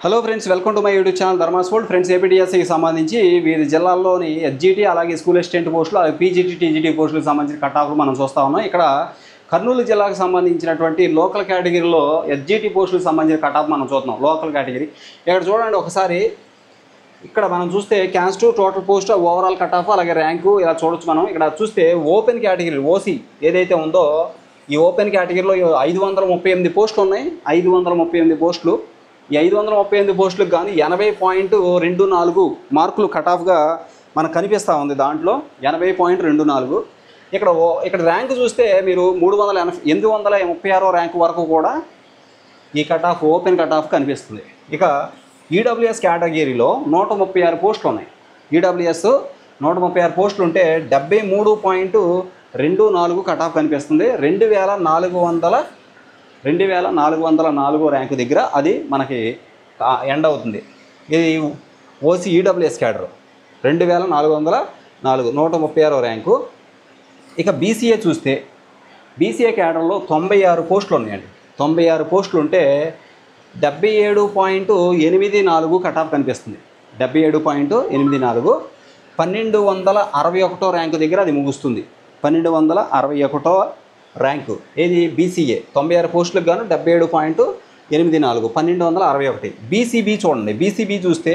Hello friends, welcome to my YouTube channel Dharma's world. Friends, ఏపీడిఎస్సికి సంబంధించి వివిధ జిల్లాల్లోని ఎస్జిటి అలాగే స్కూల్ అసిస్టెంట్ పోస్టులు అలాగే పీజీటీ టీజీటీ పోస్టులకు సంబంధించిన కటాఫ్లు మనం చూస్తూ ఉన్నాం. ఇక్కడ కర్నూలు జిల్లాకు సంబంధించినటువంటి లోకల్ కేటగిరీలో ఎస్జిటి పోస్టులకు సంబంధించిన కటాఫ్ మనం చూస్తున్నాం. లోకల్ కేటగిరీ ఇక్కడ చూడండి ఒకసారి. ఇక్కడ మనం చూస్తే caste total post overall cutoff అలాగే ర్యాంకు ఇలా చూడొచ్చు. మనం ఇక్కడ చూస్తే ఓపెన్ కేటగిరీ ఓసీ ఏదైతే ఉందో ఈ ఓపెన్ కేటగిరీలో 538 పోస్టులు ఉన్నాయి. 538 పోస్టులు. ఈ 538 పోస్టులకు కానీ 80.24 మార్కులు కటాఫ్గా మనకు కనిపిస్తూ ఉంది. దాంట్లో 80.24. ఇక్కడ ర్యాంక్ చూస్తే మీరు 836 ర్యాంకు వరకు కూడా ఈ కటాఫ్ ఓపెన్ కటాఫ్ కనిపిస్తుంది. ఇక ఈడబ్ల్యూఎస్ కేటగిరీలో 136 పోస్టులు ఉన్నాయి. ఈడబ్ల్యూఎస్ 136 పోస్టులు ఉంటే 73.24 కటాఫ్ కనిపిస్తుంది. 2404 ర్యాంకు దగ్గర అది మనకి ఎండ్ అవుతుంది. ఇది ఓసీ ఈడబ్ల్యూఎస్ క్యాడర్ 2404 136 ర్యాంకు. ఇక బీసీఏ చూస్తే బీసీఏ క్యాడర్లో 96 పోస్టులు ఉన్నాయండి. 96 పోస్టులు ఉంటే 77.84 కటాఫ్ కనిపిస్తుంది. 77.84 1261 ర్యాంకు దగ్గర అది ముగుస్తుంది. 1261 ర్యాంకు ఏది బీసీఏ 96 పోస్టులకు గాను 77.84 1261. బీసీబీ చూడండి. బీసీబీ చూస్తే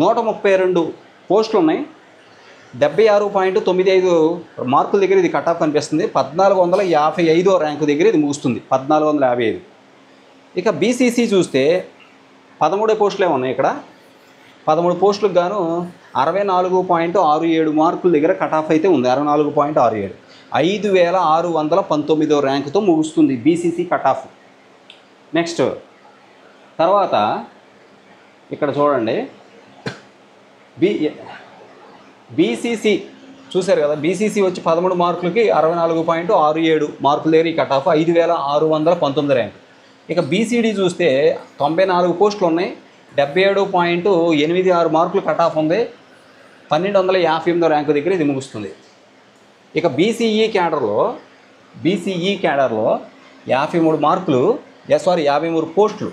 132 పోస్టులు ఉన్నాయి. 76.95 మార్కుల దగ్గర ఇది కటాఫ్ కనిపిస్తుంది. 1455 ర్యాంకు దగ్గర ఇది ముగుస్తుంది. 1455. ఇక బీసీసీ చూస్తే 13 పోస్టులే ఉన్నాయి. ఇక్కడ 13 పోస్టులకు గాను 64.67 మార్కుల దగ్గర కటాఫ్ అయితే ఉంది. 64.67 5619 ర్యాంకుతో ముగుస్తుంది బీసీసీ కటాఫ్. నెక్స్ట్ తర్వాత ఇక్కడ చూడండి బీసీసీ చూశారు కదా. బీసీసీ వచ్చి 13 మార్కులకి 64.67 మార్కుల దగ్గర ఈ కటాఫ్ 5619 ర్యాంక్. ఇక బీసీడీ చూస్తే 94 పోస్టులు ఉన్నాయి. 77.86 మార్కులు కటాఫ్ ఉంది. 1258 ర్యాంకు దగ్గర ఇది ముగుస్తుంది. ఇక బీసీఈ క్యాడర్లో 53 మార్కులు 53 పోస్టులు.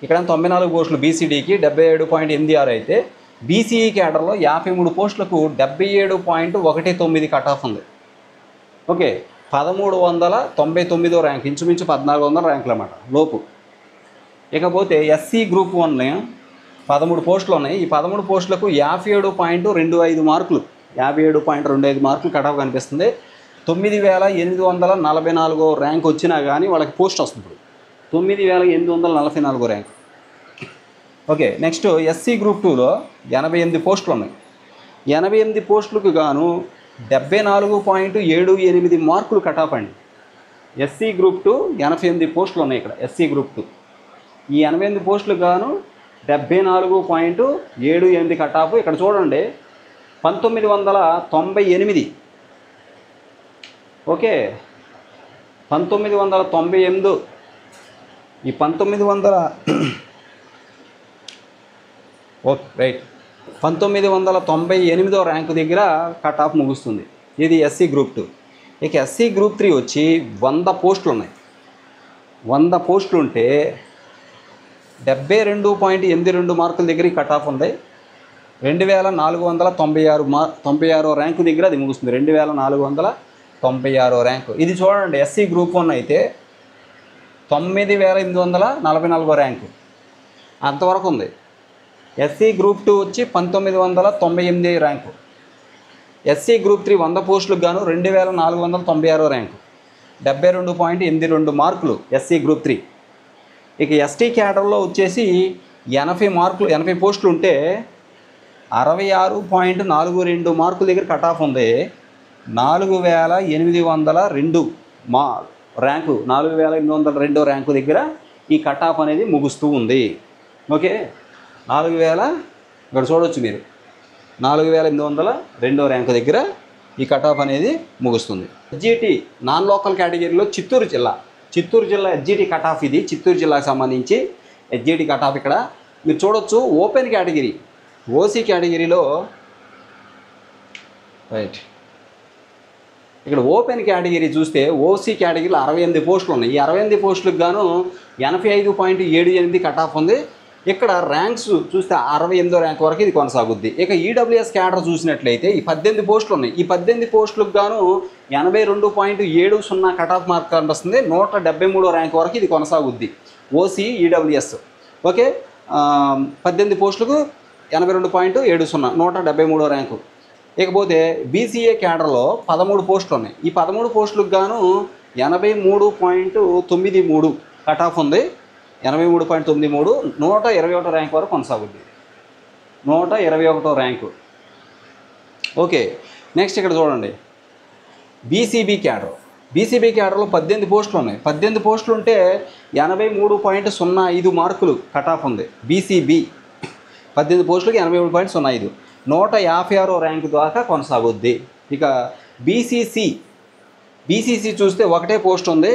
ఇక్కడ 94 పోస్టులు బీసీడీకి 77.86 అయితే బీసీఈ క్యాడర్లో 53 పోస్టులకు 77.19 కటాఫ్ ఉంది. ఓకే, 1399 ర్యాంక్, ఇంచుమించు 1400 ర్యాంకులు అన్నమాట లోపు. ఇకపోతే ఎస్సీ గ్రూప్ 1 13 పోస్టులు ఉన్నాయి. ఈ 13 పోస్టులకు 57.25 మార్కులు 57.25 మార్కులు కటాఫ్ కనిపిస్తుంది. 9844 ర్యాంక్ వచ్చినా కానీ వాళ్ళకి పోస్ట్ వస్తుంది. 9844 rank. Okay, next SC group 2లో 88 పోస్టులు ఉన్నాయి. 88 పోస్టులకు గాను 74.78 మార్కులు కటాఫ్ అండి. ఎస్సీ గ్రూప్ 2 88 పోస్టులు ఉన్నాయి. ఇక్కడ ఎస్సీ గ్రూప్ 2 ఈ 88 పోస్టులకు గాను 74.78 కటాఫ్. ఇక్కడ చూడండి 1998. ఓకే, 1998 ఈ 1900 ఓకే రైట్ 1998 ర్యాంకు దగ్గర కటాఫ్ ముగుస్తుంది. ఇది ఎస్సీ గ్రూప్ 2. ఇక ఎస్సీ గ్రూప్ 3 వచ్చి 100 పోస్టులు ఉన్నాయి. 100 పోస్టులు ఉంటే 72.82 మార్కుల దగ్గర కటాఫ్ ఉంది. 2496 ర్యాంకు దగ్గర అది ముగుస్తుంది. 2496 ర్యాంకు. ఇది చూడండి ఎస్సీ గ్రూప్ 1 అయితే 9844 ర్యాంకు అంతవరకు ఉంది. ఎస్సీ గ్రూప్ 2 వచ్చి 1998 ర్యాంకు. ఎస్సీ గ్రూప్ 3 100 పోస్టులకు గాను 2496 ర్యాంకు, 72.82 మార్కులు ఎస్సీ గ్రూప్ 3. ఇక ఎస్టీ క్యాడర్లో వచ్చేసి 80 పోస్టులు ఉంటే 66.42 మార్కుల దగ్గర కటాఫ్ ఉంది. 4802 ర్యాంకు 4802 ర్యాంకు దగ్గర ఈ కటాఫ్ అనేది ముగుస్తూ ఉంది. ఓకే, 4000 ఇక్కడ చూడవచ్చు మీరు 4802 ర్యాంకు దగ్గర ఈ కటాఫ్ అనేది ముగుస్తుంది. ఎస్జిటి నాన్ లోకల్ కేటగిరీలో చిత్తూరు జిల్లా ఎస్జిటి కటాఫ్. ఇది చిత్తూరు జిల్లాకు సంబంధించి ఎస్జిటి కటాఫ్. ఇక్కడ మీరు చూడొచ్చు ఓపెన్ కేటగిరీ ఓసీ కేటగిరీలో రైట్ ఇక్కడ ఓపెన్ కేటగిరీ చూస్తే ఓసీ కేటగిరీలో 68 పోస్టులు ఉన్నాయి. ఈ 68 పోస్టులకు గాను 85.78 కట్ ఆఫ్ ఉంది. ఇక్కడ ర్యాంక్స్ చూస్తే 68వ ర్యాంక్ వరకు ఇది కొనసాగుద్ది. ఇక ఈడబ్ల్యూఎస్ క్యాడర్ చూసినట్లయితే ఈ 18 పోస్టులు ఉన్నాయి. ఈ 18 పోస్టులకు గాను 82.70 కట్ ఆఫ్ మార్క్ కనిపిస్తుంది. 173వ ర్యాంక్ వరకు ఇది కొనసాగుద్ది ఓసీ ఈడబ్ల్యూఎస్. ఓకే, 18 పోస్టులకు 82.70 173వ ర్యాంకు. ఇకపోతే బీసీఏ క్యాడర్లో 13 పోస్టులు ఉన్నాయి. ఈ 13 పోస్టులకు గాను 83.93 కట్ ఆఫ్ ఉంది. 83.93 121వ ర్యాంక్ వరకు కొనసాగుద్ది. 121వ ర్యాంకు. ఓకే, నెక్స్ట్ ఇక్కడ చూడండి బీసీబీ క్యాడర్. బీసీబీ క్యాడర్లో 18 పోస్టులు ఉన్నాయి. 18 పోస్టులు ఉంటే 83.05 మార్కులు కట్ ఆఫ్ ఉంది. బీసీబీ 18 పోస్టులకి 83.05 156వ ర్యాంకు దాకా కొనసాగుద్ది. ఇక బీసీసీ చూస్తే ఒకటే పోస్ట్ ఉంది.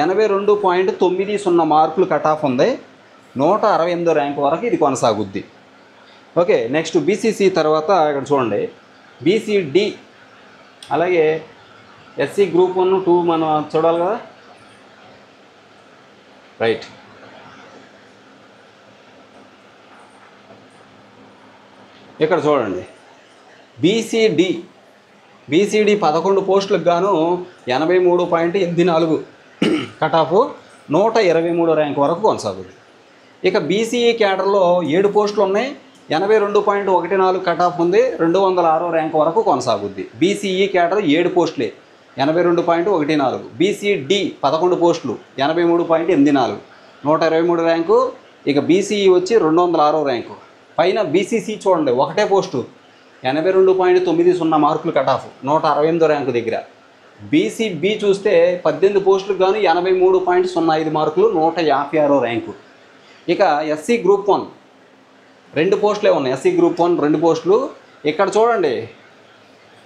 82.90 మార్కులు కట్ ఆఫ్ ఉంది. 168వ ర్యాంకు వరకు ఇది కొనసాగుద్ది. ఓకే, నెక్స్ట్ బీసీసీ తర్వాత ఇక్కడ చూడండి బీసీడి, అలాగే ఎస్సీ గ్రూప్ 1, 2 మనం చూడాలి కదా. రైట్, ఇక్కడ చూడండి బీసీడి 11 పోస్టులకు గాను 83.84 కట్ ఆఫ్ 123వ ర్యాంక్ వరకు కొనసాగుతుంది. ఇక బీసీఈ క్యాడర్లో 7 పోస్టులు ఉన్నాయి. 82.14 కట్ ఆఫ్ ఉంది. 206వ ర్యాంక్ వరకు కొనసాగుద్ది. బీసీఈ క్యాడర్ 7 పోస్టులే 82.14. బీసీడి 11 పోస్టులు 83.84 123 ర్యాంకు. ఇక బీసీఈ వచ్చి 206వ ర్యాంకు. పైన బీసీసీ చూడండి ఒకటే పోస్టు 82.90 మార్కులు కట్ ఆఫ్ 168వ ర్యాంకు దగ్గర. బీసీబీ చూస్తే 18 పోస్టులకు గాను 83.05 మార్కులు 156వ ర్యాంకు. ఇక ఎస్సీ గ్రూప్ 1 2 పోస్టులే ఉన్నాయి. ఎస్సీ గ్రూప్ 1 2 పోస్టులు. ఇక్కడ చూడండి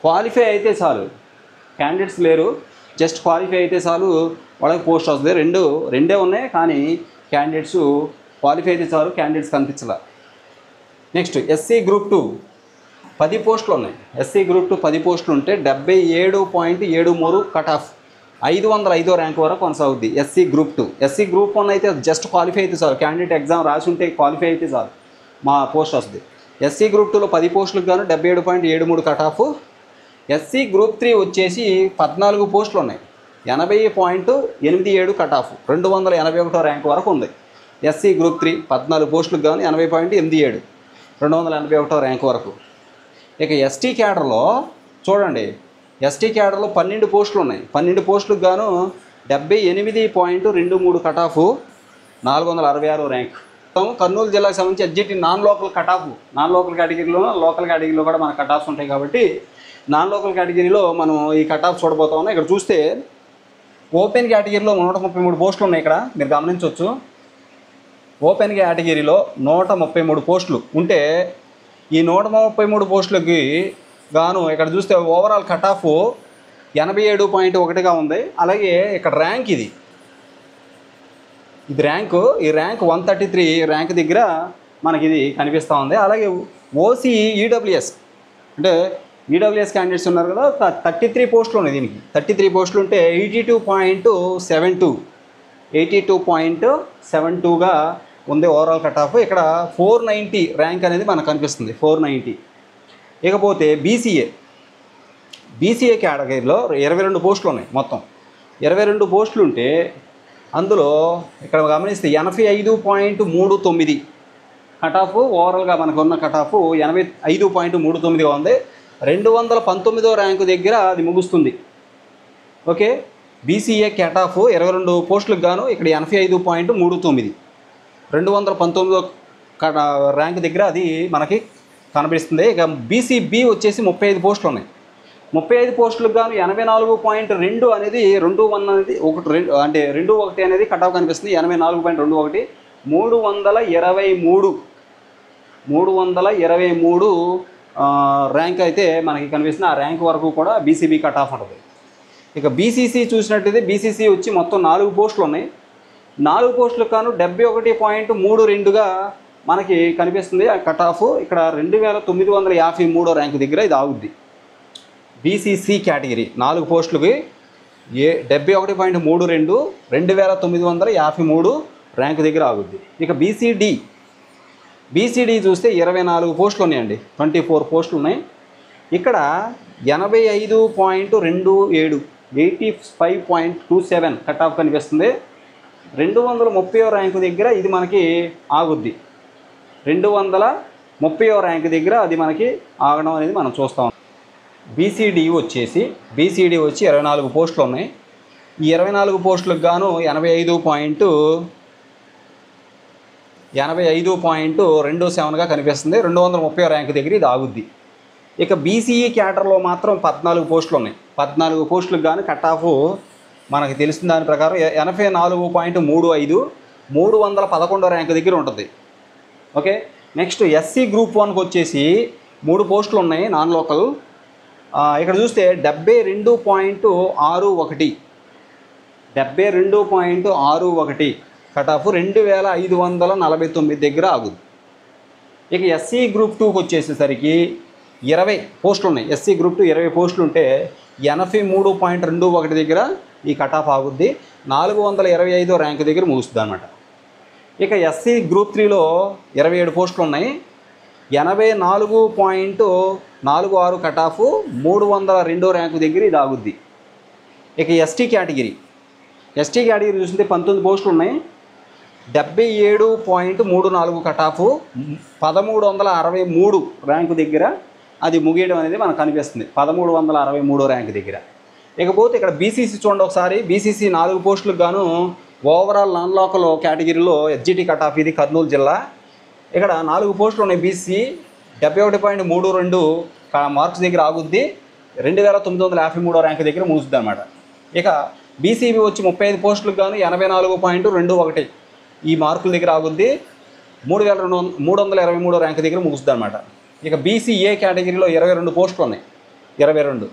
క్వాలిఫై అయితే చాలు, క్యాండిడేట్స్ లేరు, జస్ట్ క్వాలిఫై అయితే చాలు వాళ్ళకి పోస్ట్ వస్తుంది. రెండే ఉన్నాయి కానీ క్యాండిడేట్స్ క్వాలిఫై అయితే చాలు, క్యాండిడేట్స్ కనిపించలే. నెక్స్ట్ ఎస్సీ గ్రూప్ 2 10 పోస్టులు ఉన్నాయి. ఎస్సీ గ్రూప్ 2 10 పోస్టులు ఉంటే 77.73 కట్ ఆఫ్ 505వ ర్యాంక్ వరకు కొనసాగుద్ది ఎస్సీ గ్రూప్ 2. ఎస్సీ గ్రూప్ 1 అయితే జస్ట్ క్వాలిఫై అయితే చాలు, క్యాండిడేట్ ఎగ్జామ్ రాసి ఉంటే క్వాలిఫై అయితే చాలు మా పోస్ట్ వస్తుంది. ఎస్సీ గ్రూప్ 2లో 10 పోస్టులకు గాను 77.73 కట్ ఆఫ్. ఎస్సీ గ్రూప్ 3 వచ్చేసి 14 పోస్టులు ఉన్నాయి. 80.87 కట్ ఆఫ్ 281వ ర్యాంక్ వరకు ఉంది. ఎస్సీ గ్రూప్ 3 14 పోస్టులకు గాను 80.87 281వ ర్యాంక్ వరకు. ఇక ఎస్టీ క్యాడర్లో చూడండి ఎస్టీ క్యాడర్లో 12 పోస్టులు ఉన్నాయి. 12 పోస్టులకు గాను 78.23 కట్ ఆఫ్ 466వ ర్యాంక్. కర్నూలు జిల్లాకు సంబంధించి SGT non local cut off, non local కేటగిరీలో లోకల్ కేటగిరీలో కూడా మన కట్ ఆఫ్స్ ఉంటాయి కాబట్టి నాన్ లోకల్ కేటగిరీలో మనం ఈ కట్ ఆఫ్ చూడబోతా ఉన్నాం. ఇక్కడ చూస్తే ఓపెన్ కేటగిరీలో 133 పోస్టులు ఉన్నాయి. ఇక్కడ మీరు గమనించవచ్చు ఓపెన్ కేటగిరీలో 133 పోస్టులు ఉంటే ఈ 133 పోస్టులకి గాను ఇక్కడ చూస్తే ఓవరాల్ కట్ ఆఫ్ 87.1గా ఉంది. అలాగే ఇక్కడ ర్యాంక్ ఇది ర్యాంకు, ఈ ర్యాంక్ 133 ర్యాంక్ దగ్గర మనకి ఇది కనిపిస్తూ ఉంది. అలాగే ఓసీ ఈడబ్ల్యూఎస్ అంటే ఈడబ్ల్యూఎస్ క్యాండిడేట్స్ ఉన్నారు కదా, 33 పోస్టులు ఉన్నాయి. దీనికి 33 పోస్టులు ఉంటే 82.72గా ఉంది ఓవరాల్ కట్ ఆఫ్. ఇక్కడ 490 ర్యాంక్ అనేది మనకు కనిపిస్తుంది, 490. ఇకపోతే బీసీఏ కేటగిరీలో 22 పోస్టులు ఉన్నాయి. మొత్తం 22 పోస్టులు ఉంటే అందులో ఇక్కడ గమనిస్తే 85.39 కట్ ఆఫ్ ఓవరాల్గా మనకు ఉన్న కట్ ఆఫ్ 85.39గా ఉంది. 219వ ర్యాంకు దగ్గర అది ముగుస్తుంది. ఓకే, బీసీఏ కట్ ఆఫ్ 22 పోస్టులకు గాను ఇక్కడ 85.39 219వ ర్యాంక్ దగ్గర అది మనకి కనిపిస్తుంది. ఇక బీసీబీ వచ్చేసి 35 పోస్టులు ఉన్నాయి. 35 పోస్టులకు గాను 84.2 అనేది 21 అనేది 2 అంటే 21 అనేది కట్ ఆఫ్ కనిపిస్తుంది. 84.21 323 ర్యాంక్ అయితే మనకి కనిపిస్తుంది. ఆ ర్యాంక్ వరకు కూడా బీసీబీ కట్ ఆఫ్ ఉంటుంది. ఇక బీసీసీ చూసినట్టయితే బీసీసీ వచ్చి మొత్తం 4 పోస్టులు ఉన్నాయి. 4 పోస్టులకు గాను 71.32గా మనకి కనిపిస్తుంది ఆ కట్ ఆఫ్. ఇక్కడ 2953 ర్యాంక్ దగ్గర ఇది ఆగుద్ది. బీసీసీ కేటగిరీ 4 పోస్టులకి 71.32 2953 ర్యాంక్ దగ్గర ఆగుద్ది. ఇక బీసీడీ చూస్తే 24 పోస్టులు ఉన్నాయండి, 24 పోస్టులు ఉన్నాయి. ఇక్కడ 85.27 85.27 కట్ ఆఫ్ కనిపిస్తుంది. 230వ ర్యాంకు దగ్గర ఇది మనకి ఆగుద్ది. 230వ ర్యాంకు దగ్గర అది మనకి ఆగడం అనేది మనం చూస్తాం. బీసీడీ వచ్చి 24 పోస్టులు ఉన్నాయి. ఈ 24 పోస్టులకు గాను 85.27గా కనిపిస్తుంది. 230వ ర్యాంకు దగ్గర ఇది ఆగుద్ది. ఇక బీసీఈ క్యాటర్లో మాత్రం 14 పోస్టులు ఉన్నాయి. 14 పోస్టులకు గాను కట్ ఆఫ్ మనకు తెలిసిన దాని ప్రకారం 84.35 311వ ర్యాంకు దగ్గర ఉంటుంది. ఓకే, నెక్స్ట్ ఎస్సీ గ్రూప్ 1కి వచ్చేసి 3 పోస్టులు ఉన్నాయి నాన్ లోకల్. ఇక్కడ చూస్తే 72.61 కట్ ఆఫ్ 2549 దగ్గర ఆగుద్ది. ఇక ఎస్సీ గ్రూప్ 2కి వచ్చేసేసరికి 20 పోస్టులు ఉన్నాయి. ఎస్సీ గ్రూప్ 2 20 పోస్టులు ఉంటే 83.21 దగ్గర ఈ కట్ ఆఫ్ ఆగుద్ది. 425వ ర్యాంకు దగ్గర ముగుస్తుంది అనమాట. ఇక ఎస్సీ గ్రూప్ 3లో 27 పోస్టులు ఉన్నాయి. 84.46 కట్ ఆఫ్ 302వ ర్యాంకు దగ్గర ఇది ఆగుద్ది. ఇక ఎస్టీ కేటగిరీ చూస్తుంటే 19 పోస్టులు ఉన్నాయి. 77.34 కట్ ఆఫ్ 1363 ర్యాంకు దగ్గర అది ముగియడం అనేది మనకు కనిపిస్తుంది. 1363 ర్యాంకు దగ్గర. ఇకపోతే ఇక్కడ బీసీసీ చూడండి ఒకసారి. బీసీసీ 4 పోస్టులకు గాను ఓవరాల్ నాన్ లోకల్ కేటగిరీలో ఎస్జిటి కట్ ఆఫ్ ఇది కర్నూలు జిల్లా. ఇక్కడ 4 పోస్టులు ఉన్నాయి. బీసీ 71.32 మార్క్స్ దగ్గర ఆగుద్ది. 2953 ర్యాంకు దగ్గర ముగుస్తుంది అనమాట. ఇక బీసీబీ వచ్చి 35 పోస్టులకు గాను 84.21 ఈ మార్కుల దగ్గర ఆగుద్ది. 323 ర్యాంకు దగ్గర ముగుస్తుంది అనమాట. ఇక బీసీఏ కేటగిరీలో 22 పోస్టులు ఉన్నాయి. 22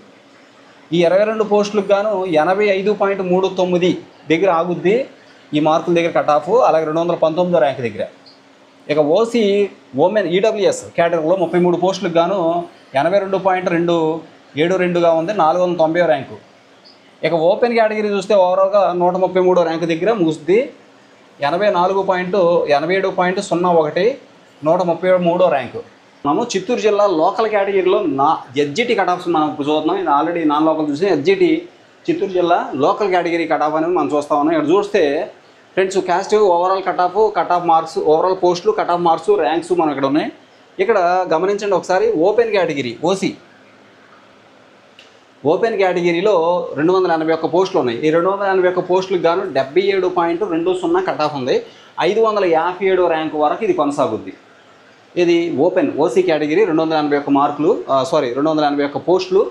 ఈ 22 పోస్టులకు గాను 85.39 దగ్గర ఆగుద్ది ఈ మార్కుల దగ్గర కట్ ఆఫ్. అలాగే 219వ ర్యాంకు దగ్గర. ఇక ఓసీ ఉమెన్ ఈడబ్ల్యూఎస్ కేటగిరీలో 33 పోస్టులకు గాను 82.272గా ఉంది. 490వ ర్యాంకు. ఇక ఓపెన్ కేటగిరీ చూస్తే ఓవరాల్గా 133వ ర్యాంకు దగ్గర ముగుస్తుంది. 87.01 133వ ర్యాంకు. మనము చిత్తూరు జిల్లా లోకల్ కేటగిరీలో ఎస్జిటి కట్ ఆఫ్స్ మనం చూస్తున్నాం. ఇది ఆల్రెడీ నాన్ లోకల్ చూసిన ఎస్జిటి చిత్తూరు జిల్లా లోకల్ కేటగిరీ కట్ ఆఫ్ అనేది మనం చూస్తా ఉన్నాం. ఇక్కడ చూస్తే friends caste overall cut off marks, overall పోస్టులు, కట్ ఆఫ్ మార్క్స్, ర్యాంక్స్ మనం ఇక్కడ ఉన్నాయి. ఇక్కడ గమనించండి ఒకసారి. ఓపెన్ కేటగిరీ ఓపెన్ కేటగిరీలో 281 పోస్టులు ఉన్నాయి. ఈ 281 పోస్టులకు గాను 77.20 కట్ ఆఫ్ ఉంది. 557వ ర్యాంకు వరకు ఇది కొనసాగుద్ది. ఇది ఓసీ కేటగిరీ 281 పోస్టులు.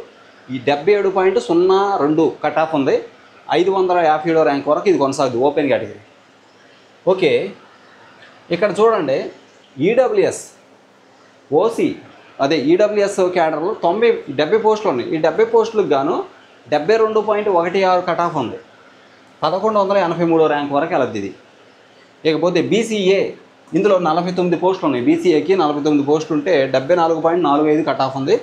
ఈ 77.02 కట్ ఆఫ్ ఉంది. 557వ ర్యాంక్ వరకు ఇది కొనసాగుద్ది ఓపెన్ కేటగిరీ. ఓకే, ఇక్కడ చూడండి. ఈడబ్ల్యూఎస్ ఓసీ ఈడబ్ల్యూఎస్ క్యాడర్లో 70 పోస్టులు ఉన్నాయి. ఈ 70 పోస్టులకు గాను 72.16 కట్ ఆఫ్ ఉంది. 1183వ ర్యాంక్ వరకు వెళ్ళద్ది ఇది. ఇకపోతే బీసీఏ ఇందులో 49 పోస్టులు ఉన్నాయి. బీసీఏకి 49 పోస్టులు ఉంటే 74.45 కట్ ఆఫ్ ఉంది.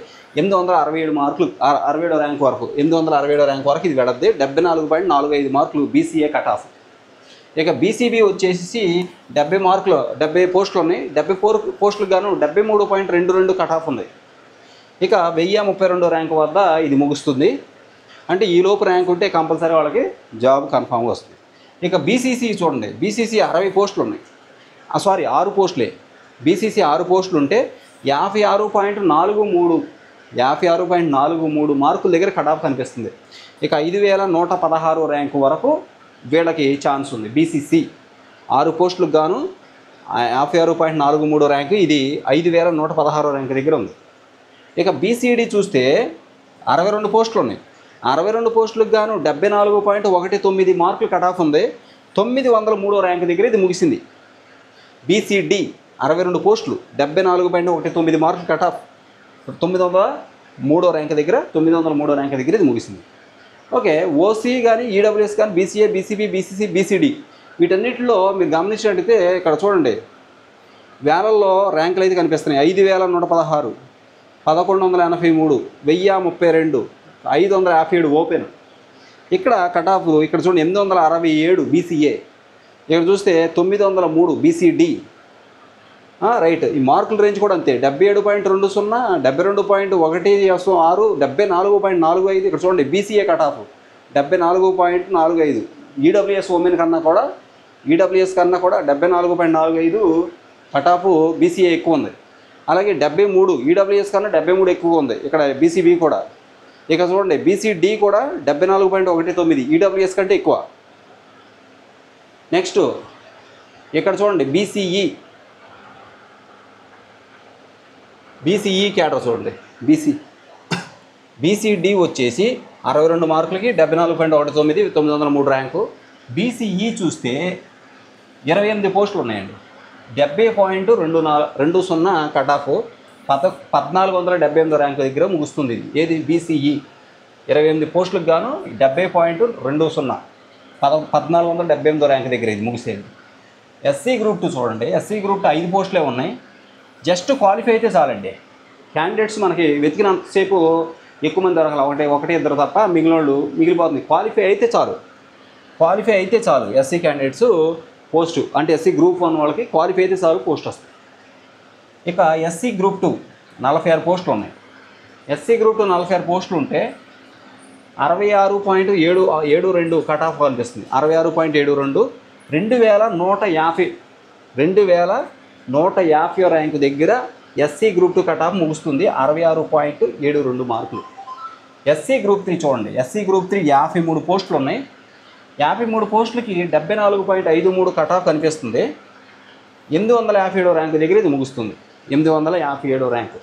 867 మార్కులు 67వ ర్యాంక్ వరకు 867వ ర్యాంక్ వరకు ఇది వెడద్ది. 74.45 మార్కులు బీసీఏ కట్ ఆఫ్. ఇక బీసీబీ వచ్చేసి 70 పోస్టులు ఉన్నాయి. 74 పోస్టులకు గాను 73.22 కట్ ఆఫ్ ఉంది. ఇక 1032 ర్యాంక్ వద్ద ఇది ముగుస్తుంది. అంటే ఈ లోపు ర్యాంక్ ఉంటే కంపల్సరీ వాళ్ళకి జాబ్ కన్ఫామ్గా వస్తుంది. ఇక బీసీసీ చూడండి. బీసీసీ 60 పోస్టులు ఉన్నాయి. 6 పోస్టులే. బీసీసీ 6 పోస్టులు ఉంటే 56.43 మార్కుల దగ్గర కట్ ఆఫ్ కనిపిస్తుంది. ఇక 5116 ర్యాంకు వరకు వీళ్ళకి ఛాన్స్ ఉంది. బీసీసీ 6 పోస్టులకు గాను 56.43 ర్యాంకు, ఇది 5116 ర్యాంకు దగ్గర ఉంది. ఇక బీసీడీ చూస్తే 62 పోస్టులు ఉన్నాయి. 62 పోస్టులకు గాను 74.19 మార్కులు కట్ ఆఫ్ ఉంది. 903 ర్యాంకు దగ్గర ఇది ముగిసింది. బీసీడీ 62 పోస్టులు 74.19 మార్కులు కట్ ఆఫ్ 903 ర్యాంక్ దగ్గర ఇది ముగిసింది. ఓకే, ఓసీ కానీ ఈడబ్ల్యూఎస్ కానీ బీసీఏ, బీసీబీ, బీసీసీ, బీసీడీ వీటన్నిటిలో మీరు గమనించినట్టయితే ఇక్కడ చూడండి వేలల్లో ర్యాంకులు అయితే కనిపిస్తున్నాయి. 5116, 1183, 1032, 557 ఓపెన్. ఇక్కడ కట్ ఆఫ్ ఇక్కడ చూడండి 867 బీసీఏ, ఇక్కడ చూస్తే 903 బీసీడి. రైట్. ఈ మార్కుల రేంజ్ కూడా అంతే, 77.20, 72.16, 74.45. ఇక్కడ చూడండి BCA cut off 74.45. EWS women కన్నా కూడా, ఈడబ్ల్యూఎస్ కన్నా కూడా 74.45 కట్ ఆఫ్ బీసీఏ ఎక్కువ ఉంది. అలాగే 73 ఈడబ్ల్యూఎస్ కన్నా 73 ఎక్కువ ఉంది ఇక్కడ బీసీబీ కూడా. ఇక చూడండి బీసీడి కూడా 74.19 ఈడబ్ల్యూఎస్ కంటే ఎక్కువ. నెక్స్ట్ ఇక్కడ చూడండి బీసీఈ క్యాడర్ చూడండి, బీసీడి వచ్చేసి 62 మార్కులకి 74.19, 903 ర్యాంకు. బీసీఈ చూస్తే 28 పోస్టులు ఉన్నాయండి, 70.20 కట్ ఆఫ్, 1478 ర్యాంకు దగ్గర ముగుస్తుంది. ఏది బీసీఈ 28 పోస్టులకు గాను 70.20, 1478 ర్యాంక్ దగ్గర ఇది ముగిసేది. ఎస్సీ గ్రూప్ 2 చూడండి, ఎస్సీ గ్రూప్ 2 5 పోస్టులే ఉన్నాయి. జస్ట్ క్వాలిఫై అయితే చాలండి. క్యాండిడేట్స్ మనకి వెతికినంతసేపు ఎక్కువ మంది దొరకాలి, ఒకటి ఇద్దరు తప్ప మిగిలిన వాళ్ళు మిగిలిపోతుంది. క్వాలిఫై అయితే చాలు ఎస్సీ క్యాండిడేట్స్ పోస్టు, అంటే ఎస్సీ గ్రూప్ 1 వాళ్ళకి క్వాలిఫై అయితే చాలు పోస్ట్ వస్తుంది. ఇక ఎస్సీ గ్రూప్ 2 46 పోస్టులు ఉన్నాయి. ఎస్సీ గ్రూప్ 2 46 పోస్టులు ఉంటే 66.72 కట్ ఆఫ్ కనిపిస్తుంది. 66.72, 2150 ర్యాంకు దగ్గర ఎస్సీ గ్రూప్ 2 కట్ ఆఫ్ ముగుస్తుంది. 66.72 మార్కులు. ఎస్సీ గ్రూప్ 3 చూడండి, ఎస్సీ గ్రూప్ 3 53 పోస్టులు ఉన్నాయి. 53 పోస్టులకి 74.53 కట్ ఆఫ్ కనిపిస్తుంది. 857 ర్యాంకు దగ్గర ఇది ముగుస్తుంది. 857 ర్యాంకు.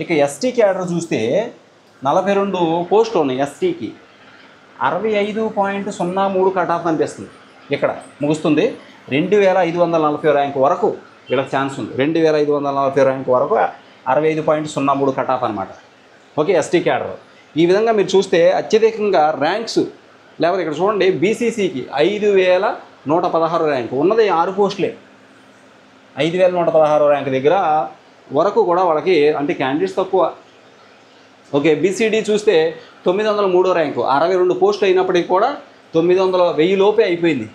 ఇక ఎస్టీ క్యాడర్ చూస్తే 42 పోస్టులు ఉన్నాయి. ఎస్టీకి 65.03 కట్ ఆఫ్ కనిపిస్తుంది. ఇక్కడ ముగుస్తుంది. 2540 ర్యాంకు వరకు వీళ్ళకి ఛాన్స్ ఉంది. 2540 ర్యాంకు వరకు 65.03 కట్ ఆఫ్ అనమాట. Okay, ST cadre. ఈ విధంగా మీరు చూస్తే అత్యధికంగా ర్యాంక్స్ లేకపోతే ఇక్కడ చూడండి బీసీసీకి 5116 ర్యాంకు ఉన్నది 6 పోస్టులే. 5116 ర్యాంకు దగ్గర వరకు కూడా వాళ్ళకి అంటే క్యాండిడేట్స్ తక్కువ. ఓకే, బీసీడీ చూస్తే 903 ర్యాంకు, 62 పోస్టులు అయినప్పటికీ కూడా 1000 లోపే అయిపోయింది.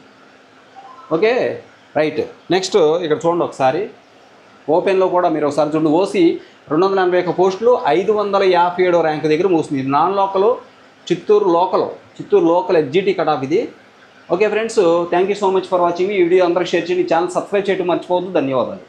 Okay, right. నెక్స్ట్ ఇక్కడ చూడండి ఒకసారి ఓపెన్లో కూడా మీరు ఒకసారి చూడండి. ఓసీ 281 పోస్టులు 557 ర్యాంకు దగ్గర ముగుస్తుంది. ఇది non local, Chittoor local SGT cut off ఇది. Okay friends, thank you so much for watching. ఈ వీడియో అందరికి షేర్ చేయండి, ఛానల్ సబ్స్క్రైబ్ చేయడం మర్చిపోవద్దు. ధన్యవాదాలు.